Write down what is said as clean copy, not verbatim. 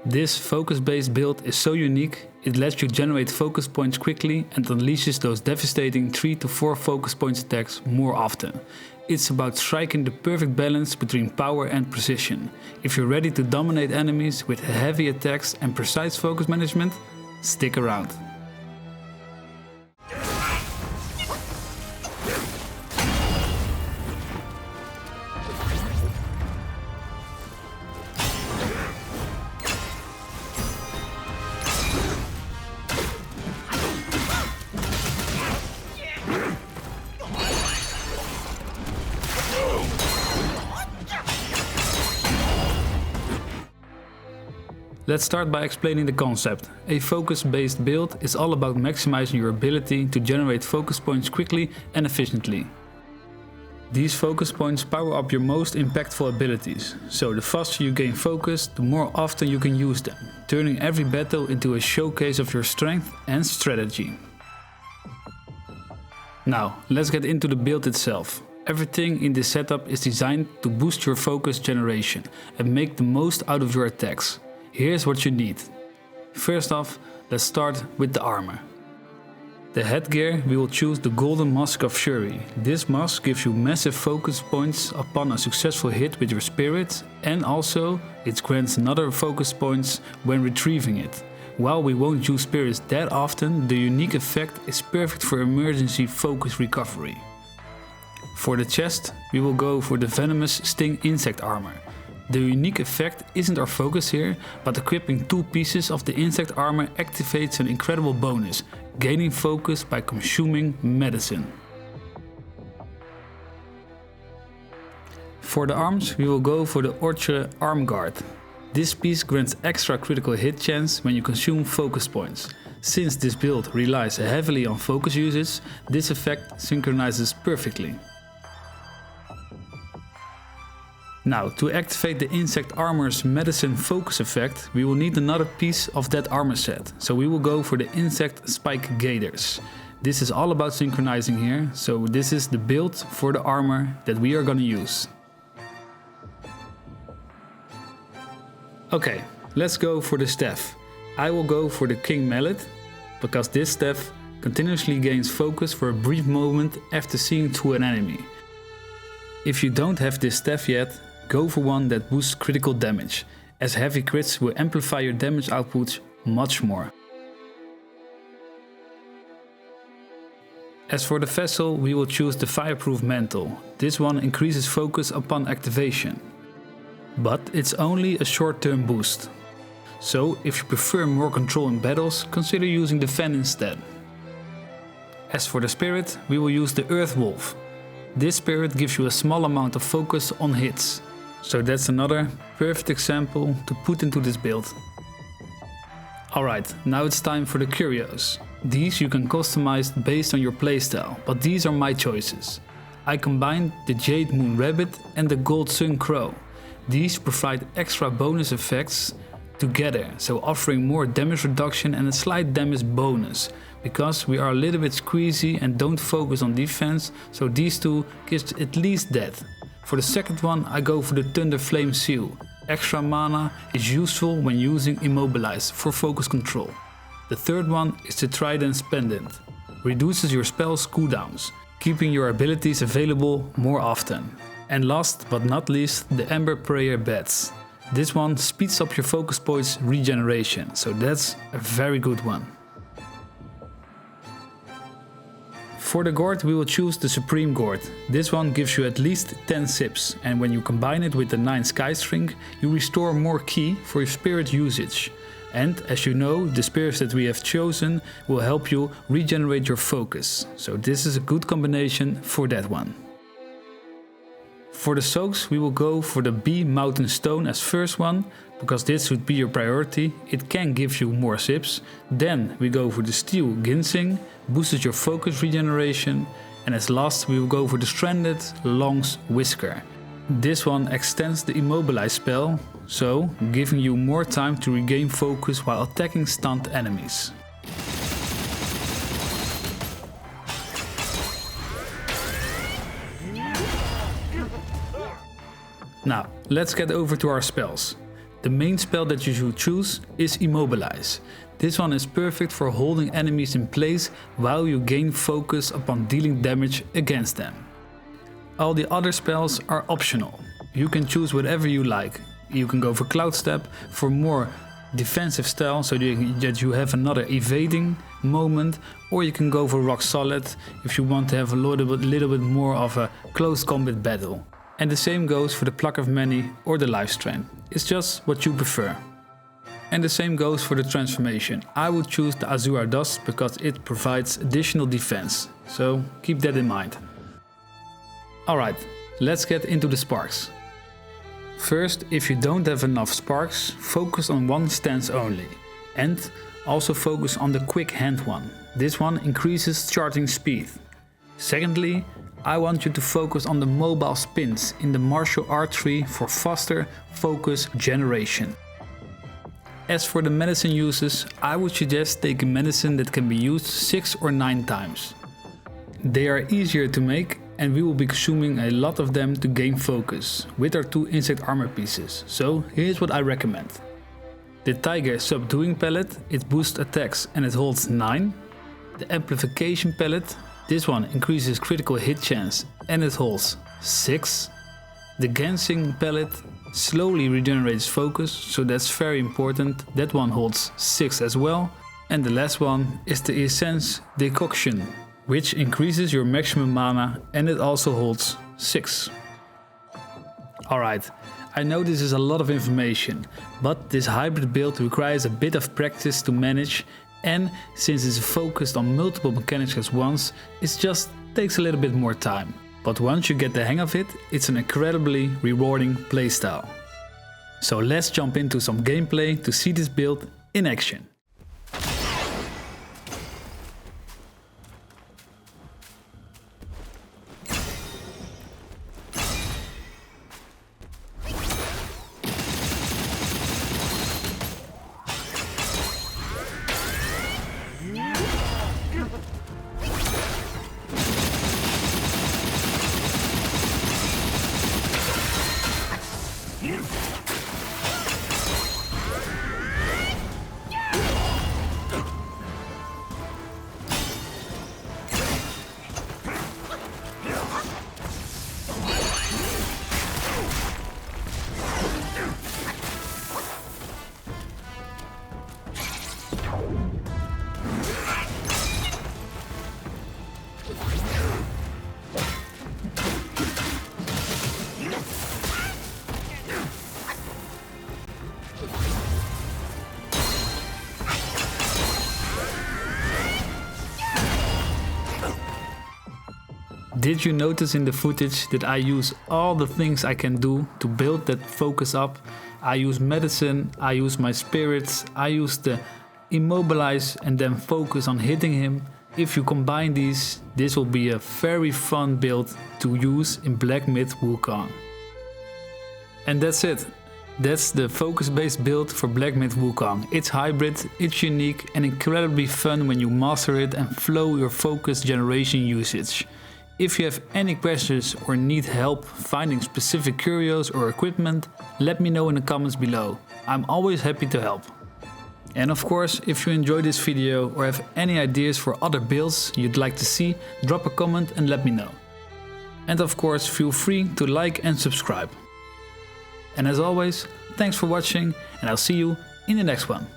This focus-based build is so unique, it lets you generate focus points quickly and unleashes those devastating 3 to 4 focus points attacks more often. It's about striking the perfect balance between power and precision. If you're ready to dominate enemies with heavy attacks and precise focus management, stick around. Let's start by explaining the concept. A focus-based build is all about maximizing your ability to generate focus points quickly and efficiently. These focus points power up your most impactful abilities, so the faster you gain focus, the more often you can use them, turning every battle into a showcase of your strength and strategy. Now, let's get into the build itself. Everything in this setup is designed to boost your focus generation and make the most out of your attacks. Here's what you need. First off, let's start with the armor. The headgear, we will choose the Golden Mask of Fury. This mask gives you massive focus points upon a successful hit with your spirit, and also it grants another focus points when retrieving it. While we won't use spirits that often, the unique effect is perfect for emergency focus recovery. For the chest, we will go for the Venomous Sting Insect armor. The unique effect isn't our focus here, but equipping 2 pieces of the insect armor activates an incredible bonus, gaining focus by consuming medicine. For the arms, we will go for the Orche Arm Guard. This piece grants extra critical hit chance when you consume focus points. Since this build relies heavily on focus usage, this effect synchronizes perfectly. Now, to activate the insect armor's medicine focus effect, we will need another piece of that armor set, so we will go for the insect spike gaiters. This is all about synchronizing here, so this is the build for the armor that we are gonna use. Okay, let's go for the staff. I will go for the King Mallet, because this staff continuously gains focus for a brief moment after seeing through an enemy. If you don't have this staff yet, go for one that boosts critical damage, as heavy crits will amplify your damage output much more. As for the vessel, we will choose the Fireproof Mantle. This one increases focus upon activation, but it's only a short-term boost. So if you prefer more control in battles, consider using the Fan instead. As for the spirit, we will use the Earth Wolf. This spirit gives you a small amount of focus on hits. So that's another perfect example to put into this build. Alright, now it's time for the Curios. These you can customize based on your playstyle, but these are my choices. I combined the Jade Moon Rabbit and the Gold Sun Crow. These provide extra bonus effects together, so offering more damage reduction and a slight damage bonus. Because we are a little bit squeezy and don't focus on defense, so these two gives at least that. For the second one, I go for the Thunder Flame Seal. Extra mana is useful when using Immobilize for focus control. The third one is the Trident's Pendant. Reduces your spell's cooldowns, keeping your abilities available more often. And last but not least, the Ember Prayer Bats. This one speeds up your focus points regeneration, so that's a very good one. For the Gourd, we will choose the Supreme Gourd. This one gives you at least 10 sips, and when you combine it with the 9 Sky String, you restore more ki for your spirit usage. And as you know, the spirits that we have chosen will help you regenerate your focus, so this is a good combination for that one. For the soaks, we will go for the Bee Mountain Stone as first one, because this would be your priority. It can give you more sips. Then we go for the Steel Ginseng, boosts your focus regeneration. And as last we will go for the Stranded Long's Whisker. This one extends the Immobilize spell, so giving you more time to regain focus while attacking stunned enemies. Now, let's get over to our spells. The main spell that you should choose is Immobilize. This one is perfect for holding enemies in place while you gain focus upon dealing damage against them. All the other spells are optional. You can choose whatever you like. You can go for Cloud Step for more defensive style so that you have another evading moment, or you can go for Rock Solid if you want to have a little bit more of a close combat battle. And the same goes for the Pluck of Many or the Life Strength. It's just what you prefer. And the same goes for the transformation. I would choose the Azura Dust because it provides additional defense, so keep that in mind. Alright, let's get into the sparks. First, if you don't have enough sparks, focus on one stance only. And also focus on the quick hand one. This one increases charging speed. Secondly, I want you to focus on the mobile spins in the martial art tree for faster focus generation. As for the medicine uses, I would suggest taking medicine that can be used 6 or 9 times. They are easier to make and we will be consuming a lot of them to gain focus with our 2 insect armor pieces, so here's what I recommend. The Tiger Subduing Pellet, it boosts attacks and it holds 9. The Amplification Pellet, this one increases critical hit chance and it holds 6. The Gansing Pellet slowly regenerates focus, so that's very important, that one holds 6 as well. And the last one is the Essence Decoction, which increases your maximum mana and it also holds 6. Alright, I know this is a lot of information, but this hybrid build requires a bit of practice to manage, and since it's focused on multiple mechanics at once, it just takes a little bit more time. But once you get the hang of it, it's an incredibly rewarding playstyle. So let's jump into some gameplay to see this build in action. Did you notice in the footage that I use all the things I can do to build that focus up? I use medicine, I use my spirits, I use the immobilize and then focus on hitting him. If you combine these, this will be a very fun build to use in Black Myth Wukong. And that's it. That's the focus-based build for Black Myth Wukong. It's hybrid, it's unique and incredibly fun when you master it and flow your focus generation usage. If you have any questions or need help finding specific curios or equipment, let me know in the comments below. I'm always happy to help. And of course, if you enjoyed this video or have any ideas for other builds you'd like to see, drop a comment and let me know. And of course, feel free to like and subscribe. And as always, thanks for watching and I'll see you in the next one.